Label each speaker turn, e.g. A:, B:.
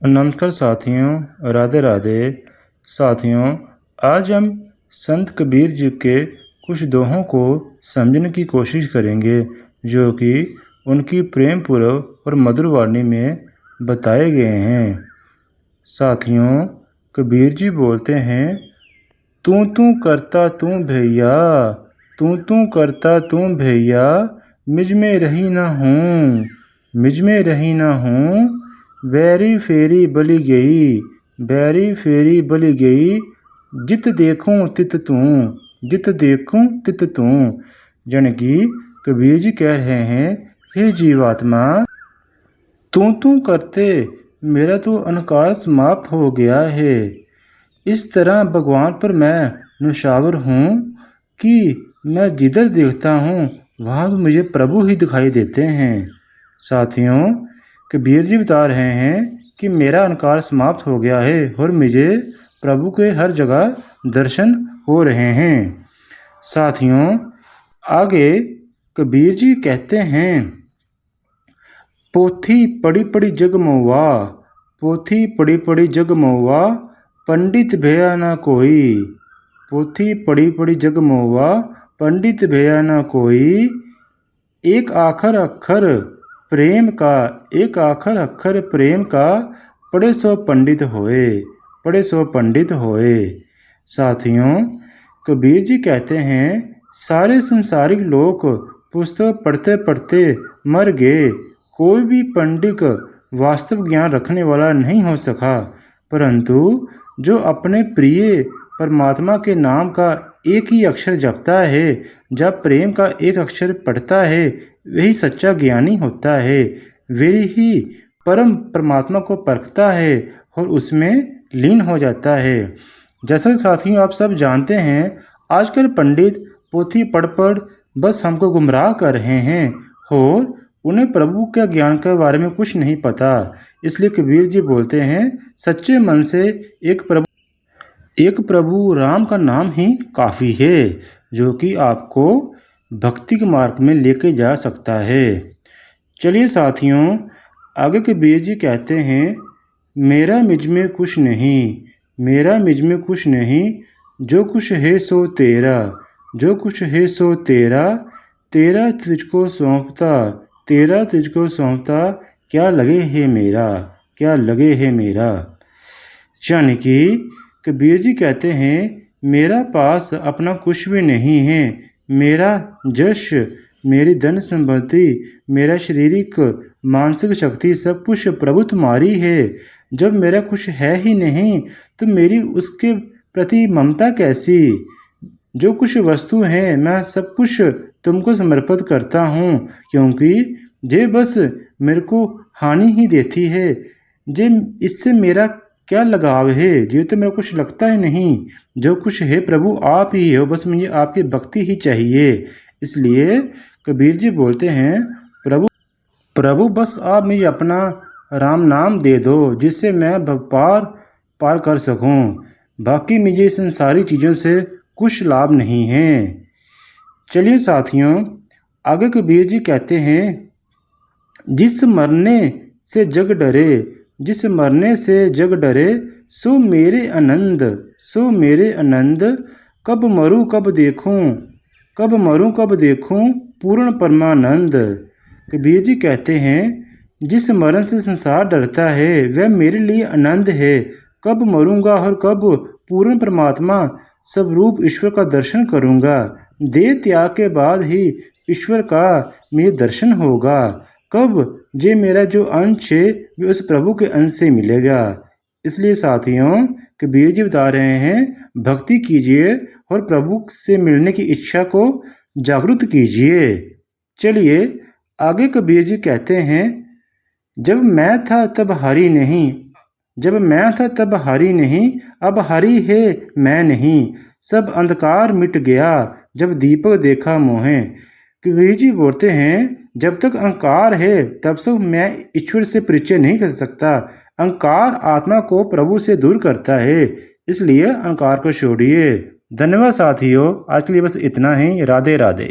A: नमस्कार साथियों, राधे राधे। साथियों, आज हम संत कबीर जी के कुछ दोहों को समझने की कोशिश करेंगे जो कि उनकी प्रेम पूर्व और मधुर वाणी में बताए गए हैं। साथियों, कबीर जी बोलते हैं, तू तू करता तू भैया, तू तू करता तू भैया, मिझ में रही ना हूँ, मिझ में रही ना हूँ, बैरी फेरी बली गई, बैरी फेरी बली गई, जित देखूं तित तू, जित देखूं तित तू। यानी कि कबीर जी कह रहे हैं, हे जीवात्मा, तू करते मेरा तो अहंकार समाप्त हो गया है। इस तरह भगवान पर मैं निशावर हूँ कि मैं जिधर देखता हूँ वहाँ मुझे प्रभु ही दिखाई देते हैं। साथियों, कबीर जी बता रहे हैं कि मेरा अहंकार समाप्त हो गया है और मुझे प्रभु के हर जगह दर्शन हो रहे हैं। साथियों, आगे कबीर जी कहते हैं, पोथी पड़ी पड़ी जग महुआ, पोथी पड़ी पड़ी जग महुआ, पंडित भया ना कोई, पोथी पड़ी पड़ी जग महुआ, पंडित भया ना कोई, एक आखर अक्षर प्रेम का, एक आखर अक्षर प्रेम का, पढ़े सो पंडित होए, पढ़े सो पंडित होए। साथियों, कबीर जी कहते हैं, सारे संसारिक लोग पुस्तक पढ़ते पढ़ते मर गए, कोई भी पंडित वास्तव ज्ञान रखने वाला नहीं हो सका, परंतु जो अपने प्रिय परमात्मा के नाम का एक ही अक्षर जपता है, जब प्रेम का एक अक्षर पढ़ता है, वही सच्चा ज्ञानी होता है, वही ही परम परमात्मा को परखता है और उसमें लीन हो जाता है। जैसा साथियों आप सब जानते हैं, आजकल पंडित पोथी पढ़ पढ़ बस हमको गुमराह कर रहे हैं और उन्हें प्रभु के ज्ञान के बारे में कुछ नहीं पता। इसलिए कबीर जी बोलते हैं, सच्चे मन से एक प्रभु राम का नाम ही काफ़ी है, जो कि आपको भक्ति के मार्ग में लेके जा सकता है। चलिए साथियों, आगे कबीर जी कहते हैं, मेरा मुझ में कुछ नहीं, मेरा मुझ में कुछ नहीं, जो कुछ है सो तेरा, जो कुछ है सो तेरा, तेरा तुझको सौंपता, तेरा तुझको सौंपता, क्या लगे है मेरा, क्या लगे है मेरा। यानी कि कबीर जी कहते हैं, मेरा पास अपना कुछ भी नहीं है, मेरा यश, मेरी धन संपत्ति, मेरा शारीरिक मानसिक शक्ति सब कुछ प्रभु तुम्हारी है। जब मेरा कुछ है ही नहीं तो मेरी उसके प्रति ममता कैसी। जो कुछ वस्तु है मैं सब कुछ तुमको समर्पित करता हूँ, क्योंकि ये बस मेरे को हानि ही देती है, जे इससे मेरा क्या लगाव है, ये तो मेरे को कुछ लगता ही नहीं। जो कुछ है प्रभु आप ही हो, बस मुझे आपकी भक्ति ही चाहिए। इसलिए कबीर जी बोलते हैं, प्रभु बस आप मुझे अपना राम नाम दे दो, जिससे मैं पार कर सकूं। बाकी मुझे संसारी चीज़ों से कुछ लाभ नहीं है। चलिए साथियों, आगे कबीर जी कहते हैं, जिस मरने से जग डरे, जिस मरने से जग डरे, सो मेरे आनंद, सो मेरे आनंद, कब मरूं कब देखूं, कब मरूं कब देखूं, पूर्ण परमानंद। कबीर जी कहते हैं, जिस मरण से संसार डरता है वह मेरे लिए आनंद है। कब मरूंगा और कब पूर्ण परमात्मा स्वरूप ईश्वर का दर्शन करूंगा। देह त्याग के बाद ही ईश्वर का मुझे दर्शन होगा। कब जे मेरा जो अंश है वो उस प्रभु के अंश से मिलेगा। इसलिए साथियों, कबीर जी बता रहे हैं, भक्ति कीजिए और प्रभु से मिलने की इच्छा को जागृत कीजिए। चलिए आगे कबीर जी कहते हैं, जब मैं था तब हरि नहीं, जब मैं था तब हरि नहीं, अब हरि है मैं नहीं, सब अंधकार मिट गया जब दीपक देखा मोहे। कबीर जी बोलते हैं, जब तक अहंकार है तब तक मैं ईश्वर से परिचय नहीं कर सकता। अहंकार आत्मा को प्रभु से दूर करता है, इसलिए अहंकार को छोड़िए। धन्यवाद साथियों, आज के लिए बस इतना ही। राधे राधे।